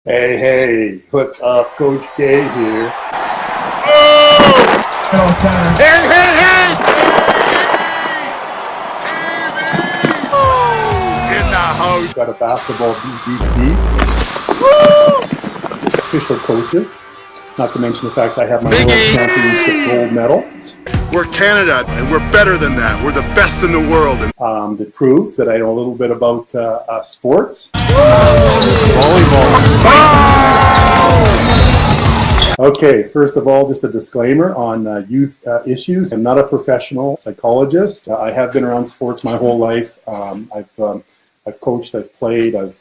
Hey, what's up? Coach K here. Oh! Hey! In the house. Got a basketball BBC. Woo! Official coaches. Not to mention the fact I have my World Championship gold medal. We're Canada, and we're better than that. We're the best in the world. That proves that I know a little bit about sports. Volleyball. Okay, first of all, just a disclaimer on youth issues. I'm not a professional psychologist. I have been around sports my whole life. I've coached, I've played, I've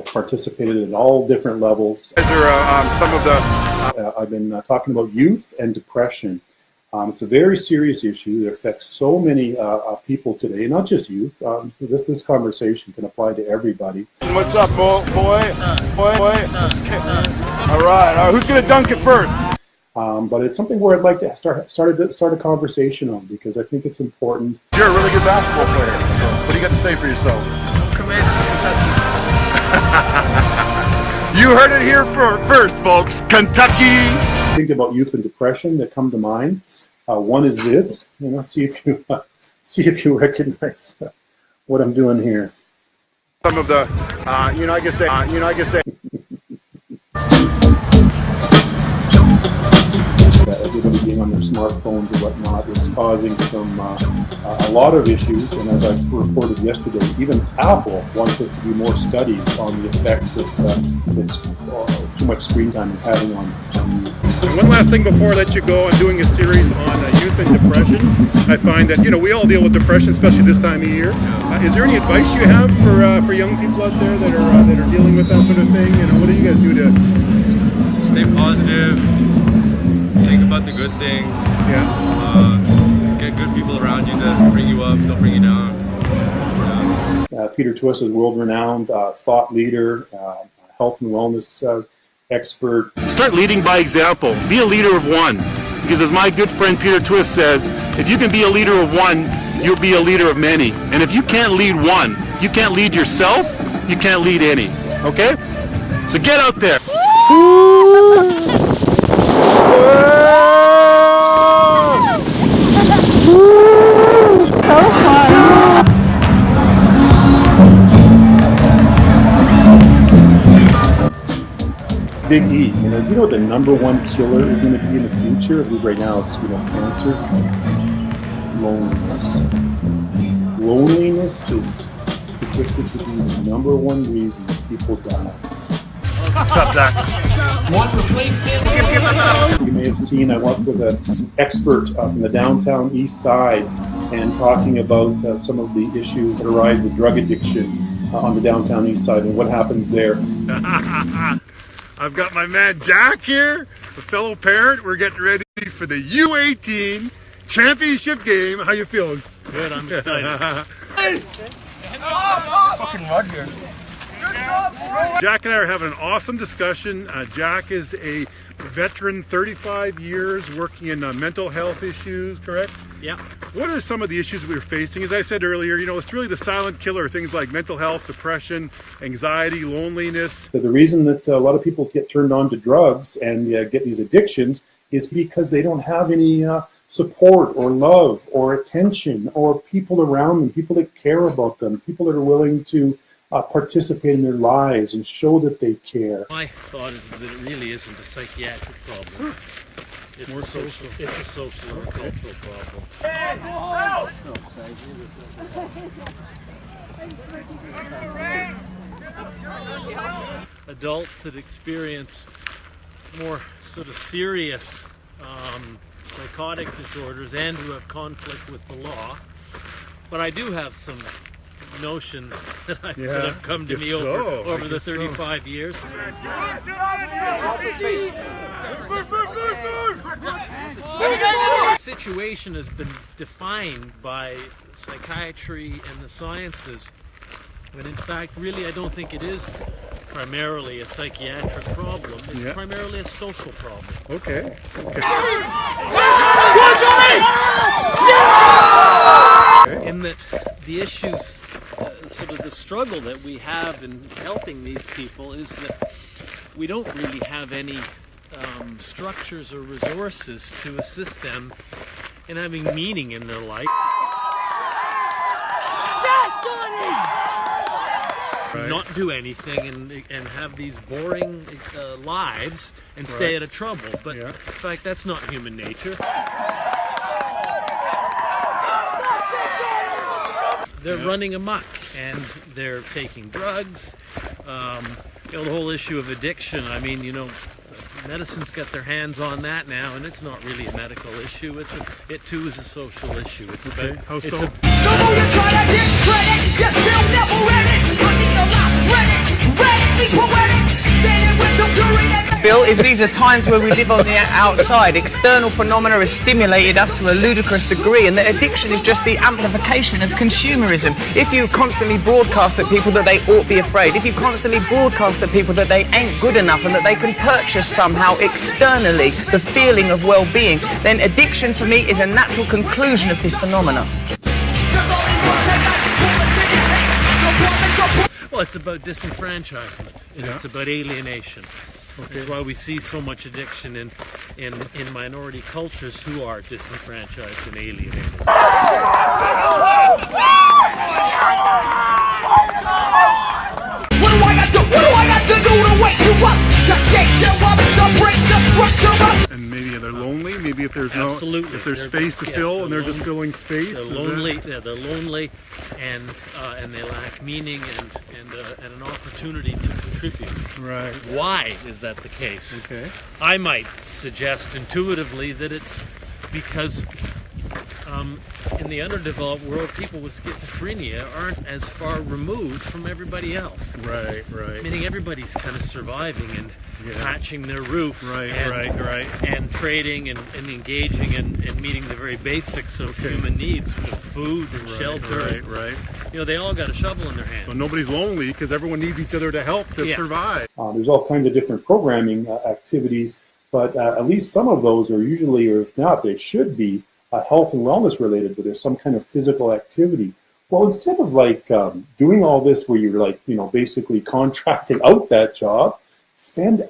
participated at all different levels. Is there some of the... I've been talking about youth and depression. It's a very serious issue that affects so many people today, not just youth. This conversation can apply to everybody. What's up, boy? All right, who's going to dunk it first? But it's something where I'd like to start a conversation on, because I think it's important. You're a really good basketball player. So what do you got to say for yourself? You heard it here first, folks. Kentucky. Think about youth and depression that come to mind. One is this. See if you recognize what I'm doing here. Some of the, I guess say. Everybody being on their smartphones and whatnot, it's causing a lot of issues. And as I reported yesterday, even Apple wants us to do more studies on the effects of too much screen time is having on youth. And one last thing before I let you go, I'm doing a series on youth and depression. I find that we all deal with depression, especially this time of year. Is there any advice you have for young people out there that are dealing with that sort of thing? What do you guys do to stay positive? Think about the good things. Yeah. Get good people around you that bring you up, don't bring you down. Peter Twist is world-renowned thought leader, health and wellness expert. Start leading by example. Be a leader of one. Because as my good friend Peter Twist says, if you can be a leader of one, you'll be a leader of many. And if you can't lead one, you can't lead yourself, you can't lead any. Okay? So get out there. Big E, you know what the number one killer is going to be in the future? Right now it's cancer. Loneliness. Loneliness is predicted to be the number one reason that people die. Stop that. One replacement. You may have seen I worked with an expert from the downtown east side and talking about some of the issues that arise with drug addiction on the downtown east side and what happens there. I've got my man Jack here, a fellow parent. We're getting ready for the U18 championship game. How you feeling? Good, I'm excited. Fucking mud here. Jack and I are having an awesome discussion. Jack is a veteran, 35 years working in mental health issues, correct? Yeah. What are some of the issues we're facing? As I said earlier, it's really the silent killer, things like mental health, depression, anxiety, loneliness. So the reason that a lot of people get turned on to drugs and get these addictions is because they don't have any support or love or attention or people around them, people that care about them, people that are willing to participate in their lives and show that they care. My thought is that it really isn't a psychiatric problem. It's a social and a cultural problem. Adults that experience more sort of serious psychotic disorders and who have conflict with the law. But I do have some notions that have come to me over the 35 years. The situation has been defined by psychiatry and the sciences, but in fact, really, I don't think it is primarily a psychiatric problem. It's primarily a social problem. Okay. In that the issues, sort of the struggle that we have in helping these people is that we don't really have any structures or resources to assist them in having meaning in their life. Not do anything and have these boring lives and stay out of trouble. But in fact, that's not human nature. They're running amok and they're taking drugs. You know, the whole issue of addiction. I mean, you know, medicine's got their hands on that now, and it's not really a medical issue. It too is a social issue. It's about How so? No more you try to discredit, you're still never ready. I need a lot ready, be poetic, standing with the fury that Bill, is these are times where we live on the outside. External phenomena has stimulated us to a ludicrous degree, and that addiction is just the amplification of consumerism. If you constantly broadcast at people that they ought be afraid, if you constantly broadcast at people that they ain't good enough and that they can purchase somehow externally the feeling of well-being, then addiction for me is a natural conclusion of this phenomena. well, it's about disenfranchisement and it's about alienation. That's why we see so much addiction in minority cultures who are disenfranchised and alienated. What do I got to do to wake you up? To shake you up, to break the structure up. And maybe they're lonely. Maybe if there's Absolutely. if there's space to fill, and they're just filling space. They're lonely. Yeah, they're lonely, and they lack meaning and an opportunity to contribute. Right. Why is that the case? Okay. I might suggest intuitively that it's because in the underdeveloped world, people with schizophrenia aren't as far removed from everybody else. Right. Right. Meaning everybody's kind of surviving and patching their roof. Right. And, and trading and engaging and meeting the very basics of human needs, food and shelter. Right. You know, they all got a shovel in their hand. Well, nobody's lonely because everyone needs each other to help to survive. There's all kinds of different programming activities, but at least some of those are usually, or if not, they should be health and wellness related, but there's some kind of physical activity. Well, instead of like doing all this where you're like, you know, basically contracting out that job,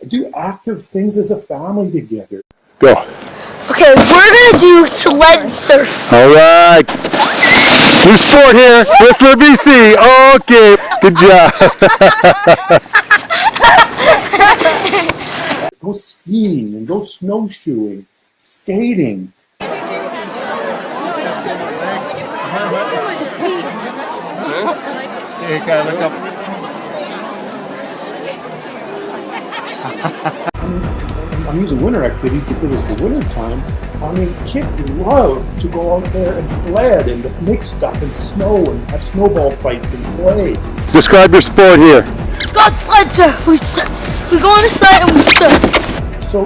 do active things as a family together. Go. Okay, we're gonna do sled surf. All right. New sport here. Whistler, BC. Okay. Good job. Go skiing and go snowshoeing, skating. Hey, guy, look up. I'm using winter activities because it's the winter time. I mean, kids love to go out there and sled and make stuff in snow and have snowball fights and play. Describe your sport here. It's called sled surf. We go on a sled and we surf. So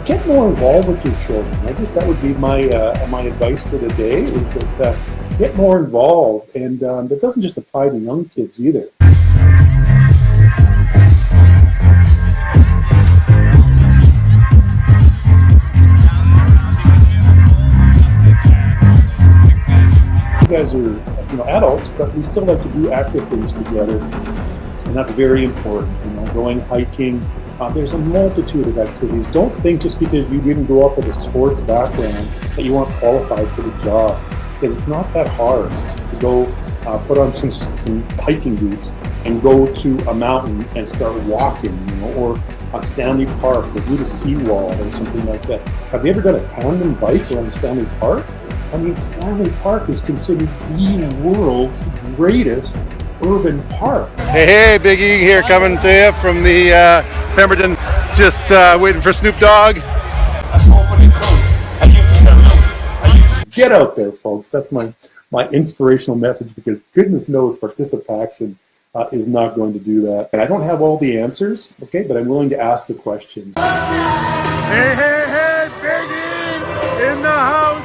get more involved with your children. I guess that would be my advice for the day, is that get more involved, and that doesn't just apply to young kids either. You guys are, you know, adults, but we still like to do active things together, and that's very important. You know, going hiking. There's a multitude of activities. Don't think just because you didn't grow up with a sports background that you aren't qualified for the job, because it's not that hard to go put on some hiking boots and go to a mountain and start walking, you know, or Stanley Park, or do the seawall or something like that. Have you ever done a tandem bike around Stanley Park? I mean, Stanley Park is considered the world's greatest urban park. Hey, Big E here, coming to you from the Pemberton, just waiting for Snoop Dogg. Get out there, folks. That's my inspirational message, because goodness knows participation is not going to do that. And I don't have all the answers, okay, but I'm willing to ask the questions. Hey, Big E in the house.